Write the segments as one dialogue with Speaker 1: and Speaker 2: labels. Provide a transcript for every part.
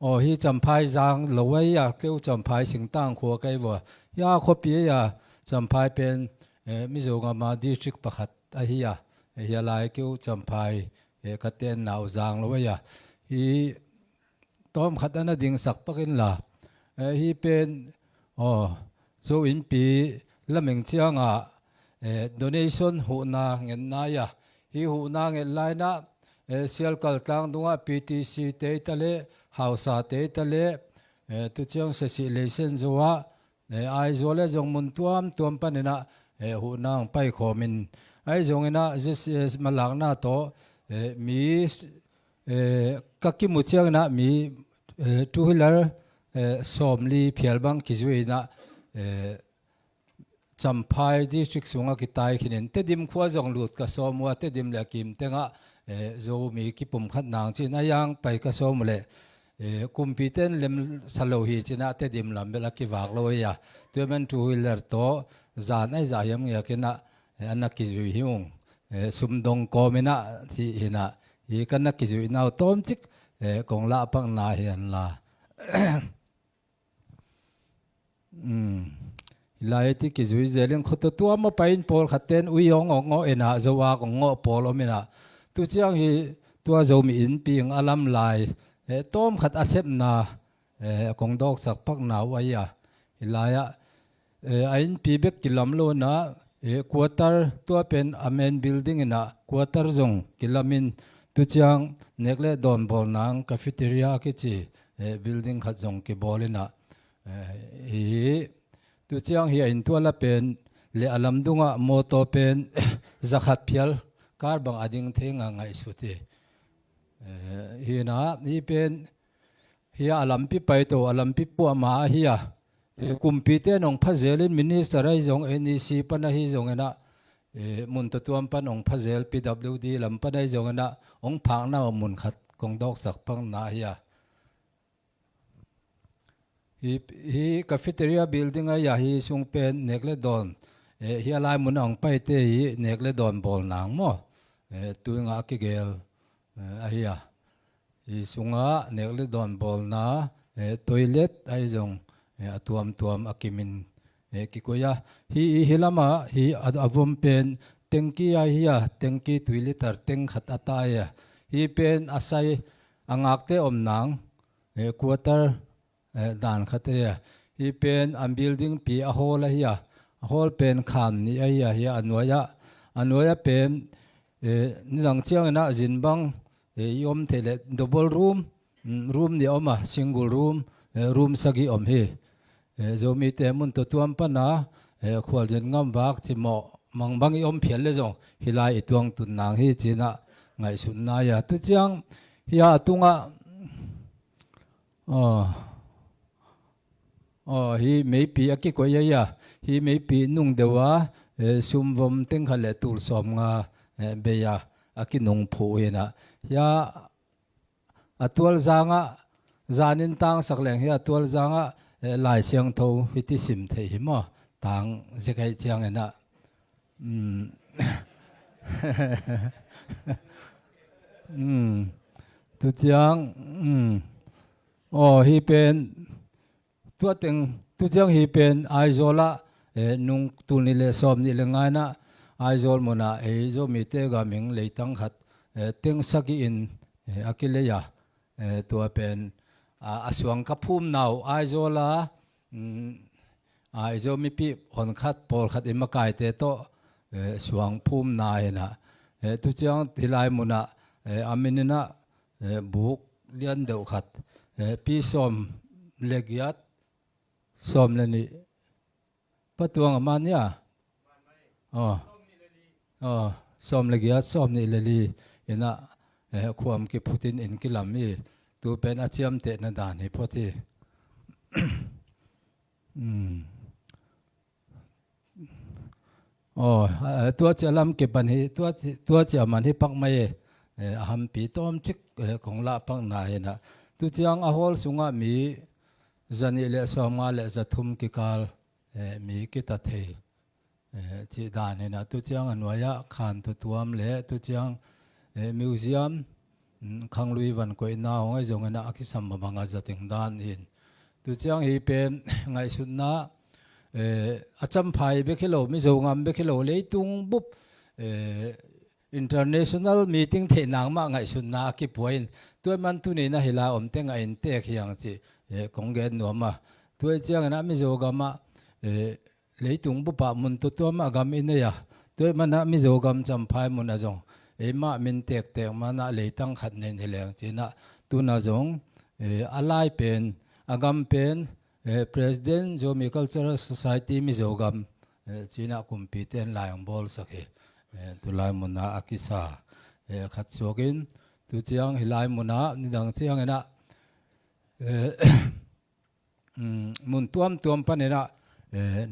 Speaker 1: hi champhai giang lowai ya kêu champhai singtang kho kai wa ya kho pi ya champhai pen Mizorama district pakhat a hi ya hi lai kêu champhai katen nau giang lowai ya hi tom khat ana ding sak pakin la hi pen zo in pi lameng chianga donation hu na ngen na ya hi hu na ngen lai na sial kal tlang dunga PTC te tale hausa te tale tu chiang se si lesen zowa ai zo le jong mun tuam panina hu nang pai khomin ai jong ina jis malak na to mi kakimu chiang na mi two wheeler somli phialbang kizui na champhai district sunga kitai khinin te dim khwa jong lut ka somwa te dim la kim tenga zo mi ki pum khat nang chin ayang pai ka som le competen lem salo hi china te dim lam bela ki wak lo ya tu men two wheeler to zan ai za yam ya kina anak ki zui hiung sumdong ko mena thi hina hi kana ki zui naw tom chik kong la pang na hian la lai ti ki zui zeleng khoto tu ma pain pol khaten uyong ngo ena zowa ngo pol omina tu chiang hi tua zo mi in ping alam lai tom khat asep na kong dok sak pak na waya hilaya ain pi bek kilam lo na quarter tua pen amen building ina quarter zong kilamin tu chiang nekle don bol nang cafeteria ki chi building khat zong ki bolina hi tu chiang hi in tua la pen le alam dunga moto pen zakhat phial kar bang ading thenga ngai suti hi na hi pen hi alam pi pai to alam pi pu ma hi ya kumpi te nong phazelin minister ai jong NEC pana hi jong ena mun to tuam pan ong phazel PWD lam pan ai jong ena ong phang na mun khat kong dok sak phang na hi ya hi cafeteria building a ya hi sung pen nekle don hi alai mun ong pai te hi nekle don bol nang mo tu nga ki gel a hi ya hi sunga nekle don bol na toilet ai jong tuam akimin ki koya hi lama hi avum pen tengki a hi ya tengki 2 liter teng khat ata ya hi pen asai angak te om nang quarter dan khate ya hi pen am building pi a hol a hi ya a hol pen khan ni a hi ya hi anoya pen nilang chiang na jinbang yom thele double room ni oma single room sagi om hi zo mi te mun to tuam pa na khwal jen ngam wak chi mo mangbang om phial le jong hilai ituang tun nang hi china ngai sun na ya tu chiang hiya tunga hi mei pi aki ko ya hi mei pi nung dewa sum vom teng khale tul som nga be ya aki nung phu ina ya atwal zanga zanin tang sakleng hi atwal zanga lai siang tho hiti sim thei hi mo tang zekai chiang ena tu chiang hi pen tua teng tu chiang hi pen aizola nung tulni le som ni le ngai na aizol mona zo mi te ga ming leitang khat teng saki in akile ya tua pen aswang ka phum nau aizola aizo mi pi hon khat pol khat imakai te to swang phum na ena tu chiang tilai mona aminina buk lian deuh khat pi som legiat som leni patuang aman ya som legiat som ni leli ena khuam ki putin in kilami tu pen achiam te na dan hi poti tua chalam ke ban hi tua cha man hi pak mai aham pi tom chik kong la pak na ena tu chiang a hol sunga mi zani le somga le zathum ki kal mi ki ta thei chi dan ena tu chiang anwaya khan tu tuam le tu chiang museum khang lui van koi na hong ai zong na akisam mabanga zating dan in tu chiang hi pen ngai sun na acham phai be khelo mi zongam be khelo le tung bup international meeting the nang ma ngai sun na ki point tu man tu ni na hila om te ngai te khiang chi kongen no ma tu chiang na mi zogama le tung bu pa mun tu ma gam in ya tu man na mi zogam cham phai mun a zong ma min tek tek ma na le tang khat nen hileng chi na tu na zong alai pen agam pen president Zomi Cultural Society mi zogam china competen laing bol sakhe tu lai muna akisa khat chokin tu chiang hilai muna ni dang chiang ena mun tuam panena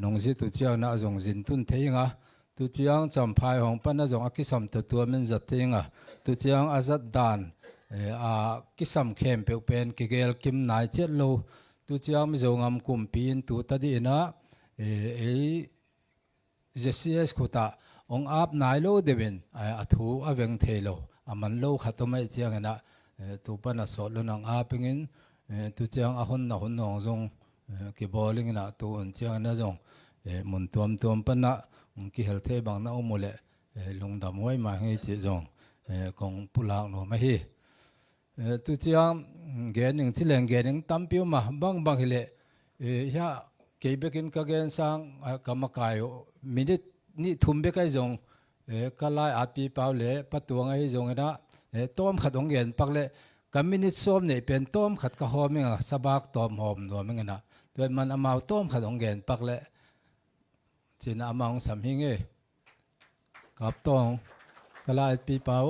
Speaker 1: nongji tu chiang na zong jin tun theinga tu chiang cham phai hong pan na zong akisam tu tuamen zatinga tu chiang azat dan a kisam khem pe pen kigel kim nai chet lo tu chiang mi zongam kumpin tu tadi na JCS khuta ong ap nai lo devin athu aveng thelo aman lo khatomai chiang na tu pana so lo nang apingin tu chiang a hon na hon nong zong ki bowling na tu on chiang na zong mun tuam pana ki health bang na omole lungdam wai ma ngi chi zong kong pulak no ma hi tu chiang gening chileng gening tampiu ma bang hile ya keibekin ka gen sang kamakayo minute ni thumbe kai zong kalai api paule patuang ai zong na tom khatong gen pakle community som nei pen tom khat ka hominga sabak tom hom no mengena toy man amau tom khatong gen pakle china amang samhinge kap tong kalai pi pau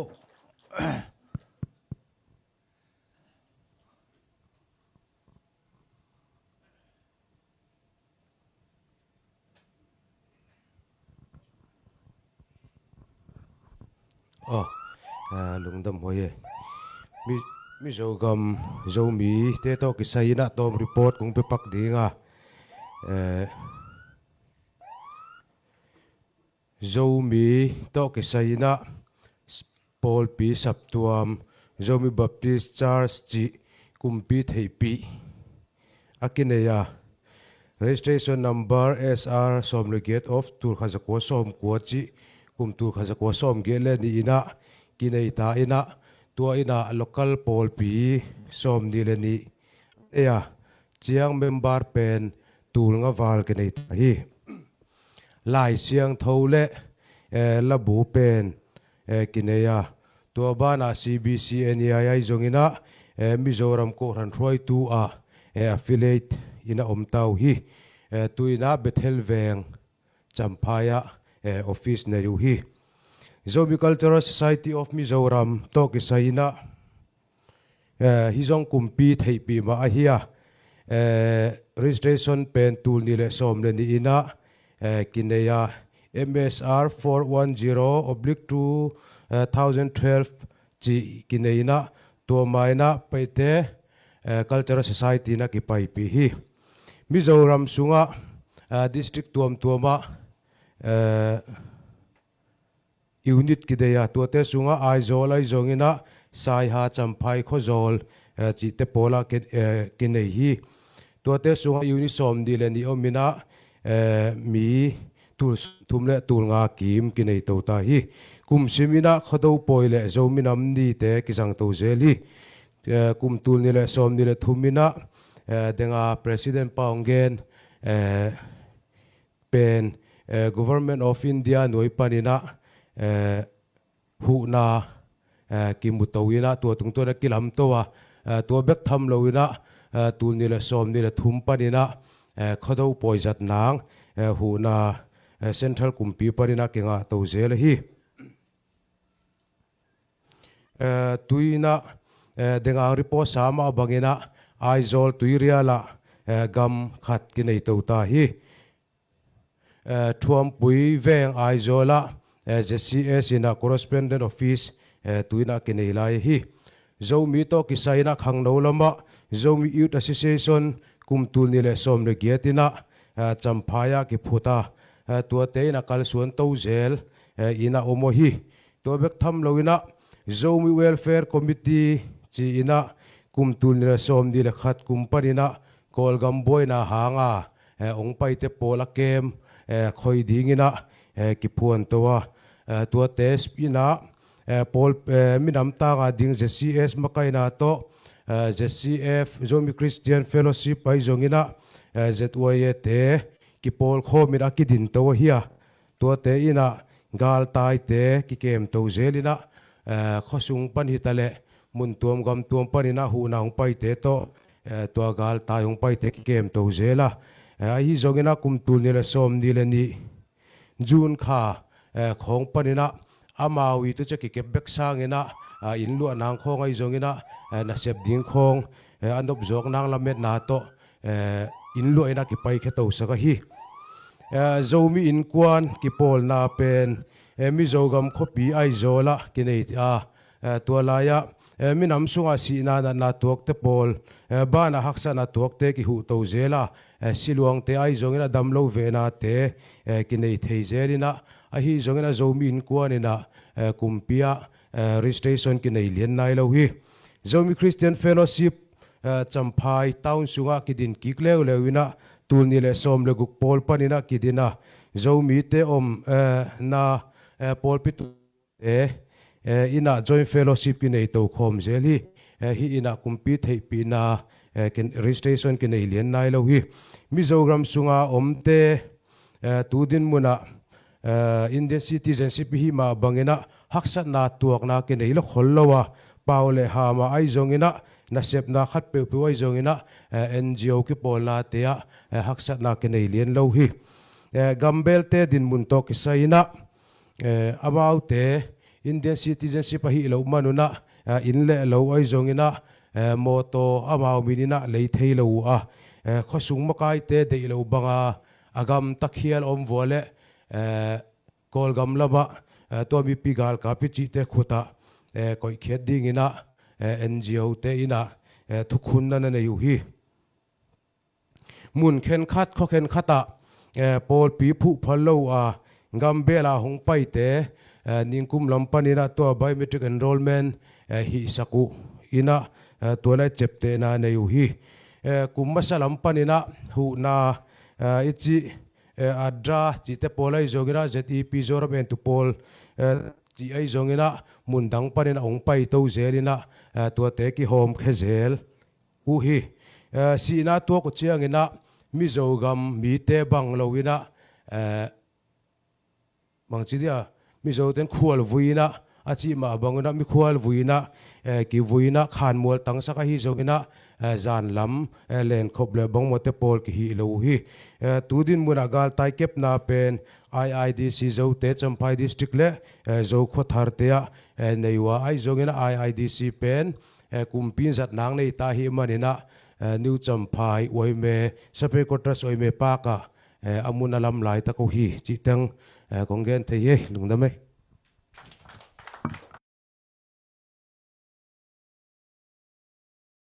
Speaker 2: lungdam hoye mi zogam zomi te to ki saina tom report kung pe pak dinga zomi to ki saina Paul P Saptuam zomi Baptist Charles chi kumpi theipi akineya registration number SR somlegate of tur khazakwa som kuachi kumtur khazakwa som gele ni ina kinei ta ina tua ina local Paul P som ni le ni ya chiang member pen tur nga wal kinei ta hi lai siang thole labu pen kineya tua bana CBC NEI zongina Mizoram ko ran roi tu a affiliate ina omtau hi tuina Bethel Veng Champaya office na yu hi Zomi Cultural Society of Mizoram to ki saina hizong kumpi theipi ma ahia registration pen tool ni le som le ni ina kineya MSR 410/2012 chi kineina to maina paite Cultural Society na ki pai pi hi Mizoram sunga district tuama unit kideya tuate sunga aizol ai zongina sai ha champhai khozol chi te pola kinei hi tuate sunga unit som dileni omina mi tul thumle tul nga kim kinei to ta hi kum simina khodo poile zominam ni te kisang to zeli kum tul ni le som ni le thumina denga president paungen pen government of India noi panina hu na kimutawina tua tungtona kilam towa tua bek tham loina tul ni le som ni le thum panina khodo poizat nang hu na central kumpi panina kinga to zel hi tuina denga report sama bangina aizol tuiriala gam khat kinei to ta hi thuam pui veng aizola JCS ina correspondent office tuina kinei lai hi zomi to kisaina khangno lama zomi youth association kumtul ni le som le giatina champhaya ki phuta tua te na kal suan to zel ina omo hi to bek tham loina zomi welfare committee chi ina kumtul ni som di le khat kumpanina kolgam boy na hanga ong paite pola kem khoi dingina ki phuan towa tua test ina pol minam ta ga ding cs makaina to ZCF zomi Christian Fellowship ai zongina ZYE te ki pol kho mira ki din to hiya tua te ina gal tai te ki kem to zelina khosung pan hitale mun tuam gam tuam panina hu na ong pai te to tua gal tai ong pai te ki kem to zela ai hi zongina kum tul ni le som ni le ni jun kha khong panina amawi tu che ki kep bek sangina in lu anang khong ai zongina na sep ding khong andop jok nang lamet na to in lu ina ki pai khe to saka hi zomi in kwan ki pol na pen mi zogam khopi ai zola ki nei tua laya mi nam sunga si na tuak te pol ba na haksa na tuak te ki hu to zela siluang te ai zongina damlo ve na te ki nei thei zelina a hi zongina zomi in kwan ina kumpia registration ki nei lian nai lo hi zomi Christian Fellowship champhai town sunga ki din ki kleu lewina tul ni le som le guk pol panina ki dina zomi te om na pol pitu ina joint fellowship ki nei to khom zeli hi ina kumpi thei pi na ken registration ki nei lian nai lo hi mizoram sunga omte tudin muna Indian citizenship hi ma bangina haksat na tuak na ki nei lo khollowa paule hama ai zongina na sep na khat pe pe ai zongina NGO ki pol na te haksat na ki nei lian lo hi gambel te din mun to ki saina about te Indian citizenship hi lo manuna in le lo ai zongina moto amau minina lei thei lo khosung makai te de lo banga agam takhial om vole kolgam laba to mi pigal ka pi chi te khuta koi khet ding ina NGO te ina thukhun na nei hi mun khen khat kho khen khata pol pi phu phalo gambela hong pai te ningkum lampanina to biometric enrollment hi saku ina to la chepte na nei hi kumasa lampanina hu na ichi adra chi te polai zogira ZEP zoram en tu pol chi ai zongina mundang panina ong pai to zelina to te ki hom khezel u hi sina to ko chiangina mizogam mi te bang lowina mangchidia mizoten khual vuina achi ma banguna mi khual vuina ki vuina khan mol tang saka hi zogina zan lam len khoble bang mote pol ki hi lo hi tudin muna gal tai kep na pen IIDC zo te champai district le zo khothar te neiwa ai zogina IIDC pen kumpin zat nang nei ta hi manina new champai oime sape kotras oime pa ka amuna lam lai ta ko hi chi tang kongen the ye lungdame